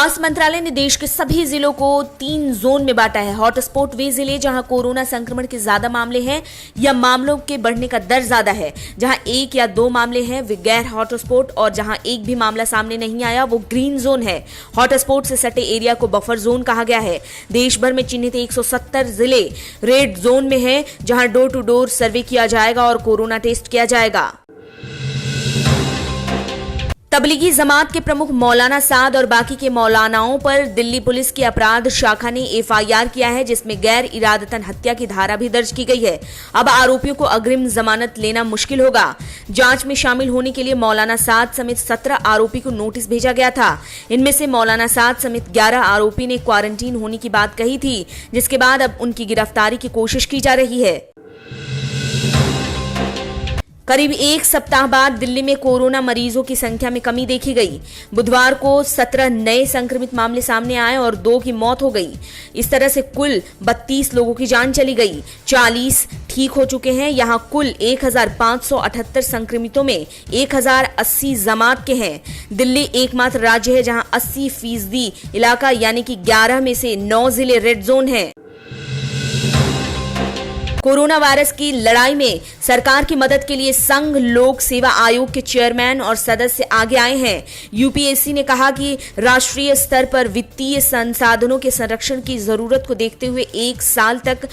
स्वास्थ्य मंत्रालय ने देश के सभी जिलों को 3 जोन में बांटा है। हॉटस्पॉट वे जिले जहां कोरोना संक्रमण के ज्यादा मामले हैं या मामलों के बढ़ने का दर ज्यादा है, जहां 1 या 2 मामले हैं वे गैर हॉटस्पॉट, और जहां एक भी मामला सामने नहीं आया वो ग्रीन जोन है। हॉटस्पॉट से सटे एरिया को बफर जोन कहा गया है। देश भर में चिन्हित 170 जिले रेड जोन में हैं, जहां डोर टू डोर सर्वे किया जाएगा और कोरोना टेस्ट किया जाएगा। तबलीगी जमात के प्रमुख मौलाना साद और बाकी के मौलानाओं पर दिल्ली पुलिस की अपराध शाखा ने एफआईआर किया है, जिसमें गैर इरादतन हत्या की धारा भी दर्ज की गई है। अब आरोपियों को अग्रिम जमानत लेना मुश्किल होगा। जांच में शामिल होने के लिए मौलाना साद समेत 17 आरोपी को नोटिस भेजा गया था। इनमें से मौलाना साद समेत 11 आरोपी ने क्वारंटीन होने की बात कही थी, जिसके बाद अब उनकी गिरफ्तारी की कोशिश की जा रही है। करीब 1 सप्ताह बाद दिल्ली में कोरोना मरीजों की संख्या में कमी देखी गई। बुधवार को 17 नए संक्रमित मामले सामने आए और 2 की मौत हो गई। इस तरह से कुल 32 लोगों की जान चली गई। 40 ठीक हो चुके हैं। यहां कुल 1578 संक्रमितों में 1080 जमात के हैं। दिल्ली एकमात्र राज्य है जहां 80% इलाका यानी कि 11 में से 9 जिले रेड जोन हैं। कोरोना वायरस की लड़ाई में सरकार की मदद के लिए संघ लोक सेवा आयोग के चेयरमैन और सदस्य आगे आए हैं। यूपीएससी ने कहा कि राष्ट्रीय स्तर पर वित्तीय संसाधनों के संरक्षण की जरूरत को देखते हुए 1 साल तक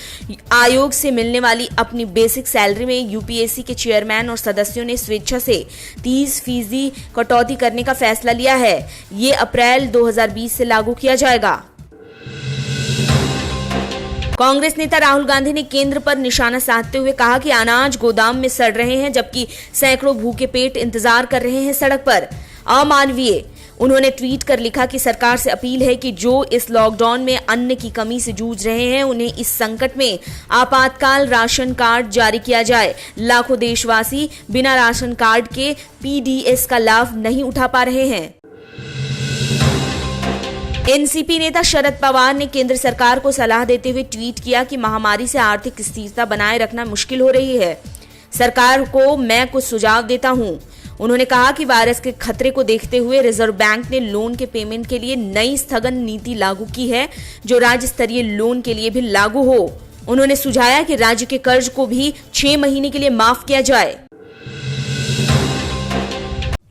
आयोग से मिलने वाली अपनी बेसिक सैलरी में यूपीएससी के चेयरमैन और सदस्यों ने स्वेच्छा से 30% कटौती करने का फैसला लिया है। ये अप्रैल 2020 से लागू किया जाएगा। कांग्रेस नेता राहुल गांधी ने केंद्र पर निशाना साधते हुए कहा कि अनाज गोदाम में सड़ रहे हैं, जबकि सैकड़ों भूखे पेट इंतजार कर रहे हैं सड़क पर। अमानवीय। उन्होंने ट्वीट कर लिखा कि सरकार से अपील है कि जो इस लॉकडाउन में अन्न की कमी से जूझ रहे हैं उन्हें इस संकट में आपातकाल राशन कार्ड जारी किया जाए। लाखों देशवासी बिना राशन कार्ड के पीडीएस का लाभ नहीं उठा पा रहे हैं। एनसीपी नेता शरद पवार ने केंद्र सरकार को सलाह देते हुए ट्वीट किया कि महामारी से आर्थिक स्थिरता बनाए रखना मुश्किल हो रही है। सरकार को मैं कुछ सुझाव देता हूं। उन्होंने कहा कि वायरस के खतरे को देखते हुए रिजर्व बैंक ने लोन के पेमेंट के लिए नई स्थगन नीति लागू की है, जो राज्य स्तरीय लोन के लिए भी लागू हो। उन्होंने सुझाया कि राज्य के कर्ज को भी 6 महीने के लिए माफ किया जाए।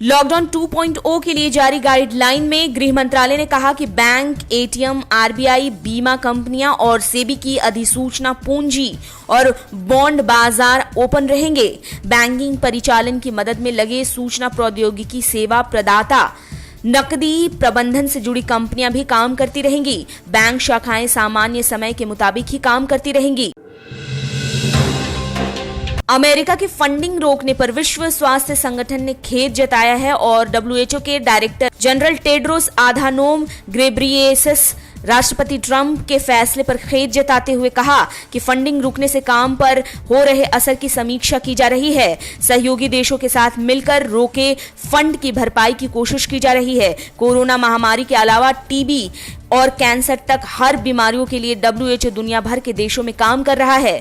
लॉकडाउन 2.0 के लिए जारी गाइडलाइन में गृह मंत्रालय ने कहा कि बैंक, एटीएम, आरबीआई, बीमा कंपनियां और सेबी की अधिसूचना पूंजी और बॉन्ड बाजार ओपन रहेंगे। बैंकिंग परिचालन की मदद में लगे सूचना प्रौद्योगिकी सेवा प्रदाता, नकदी प्रबंधन से जुड़ी कंपनियां भी काम करती रहेंगी। बैंक शाखाएं सामान्य समय के मुताबिक ही काम करती रहेंगी। अमेरिका की फंडिंग रोकने पर विश्व स्वास्थ्य संगठन ने खेद जताया है और डब्ल्यूएचओ के डायरेक्टर जनरल टेड्रोस आधानोम घेब्रेयेसस राष्ट्रपति ट्रंप के फैसले पर खेद जताते हुए कहा कि फंडिंग रुकने से काम पर हो रहे असर की समीक्षा की जा रही है। सहयोगी देशों के साथ मिलकर रोके फंड की भरपाई की कोशिश की जा रही है। कोरोना महामारी के अलावा टीबी और कैंसर तक हर बीमारियों के लिए डब्ल्यूएचओ दुनिया भर के देशों में काम कर रहा है।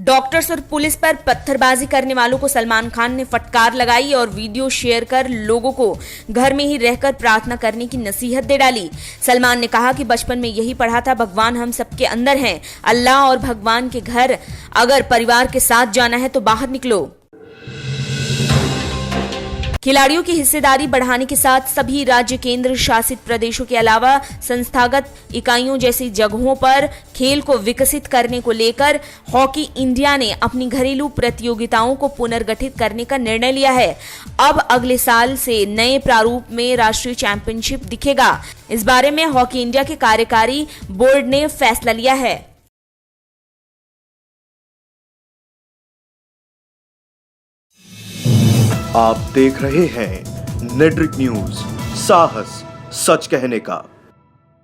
डॉक्टर्स और पुलिस पर पत्थरबाजी करने वालों को सलमान खान ने फटकार लगाई और वीडियो शेयर कर लोगों को घर में ही रहकर प्रार्थना करने की नसीहत दे डाली। सलमान ने कहा कि बचपन में यही पढ़ा था, भगवान हम सबके अंदर हैं। अल्लाह और भगवान के घर अगर परिवार के साथ जाना है तो बाहर निकलो। खिलाड़ियों की हिस्सेदारी बढ़ाने के साथ सभी राज्य केंद्र शासित प्रदेशों के अलावा संस्थागत इकाइयों जैसी जगहों पर खेल को विकसित करने को लेकर हॉकी इंडिया ने अपनी घरेलू प्रतियोगिताओं को पुनर्गठित करने का निर्णय लिया है। अब अगले साल से नए प्रारूप में राष्ट्रीय चैंपियनशिप दिखेगा। इस बारे में हॉकी इंडिया के कार्यकारी बोर्ड ने फैसला लिया है। आप देख रहे हैं नेट्रिक न्यूज, साहस सच कहने का।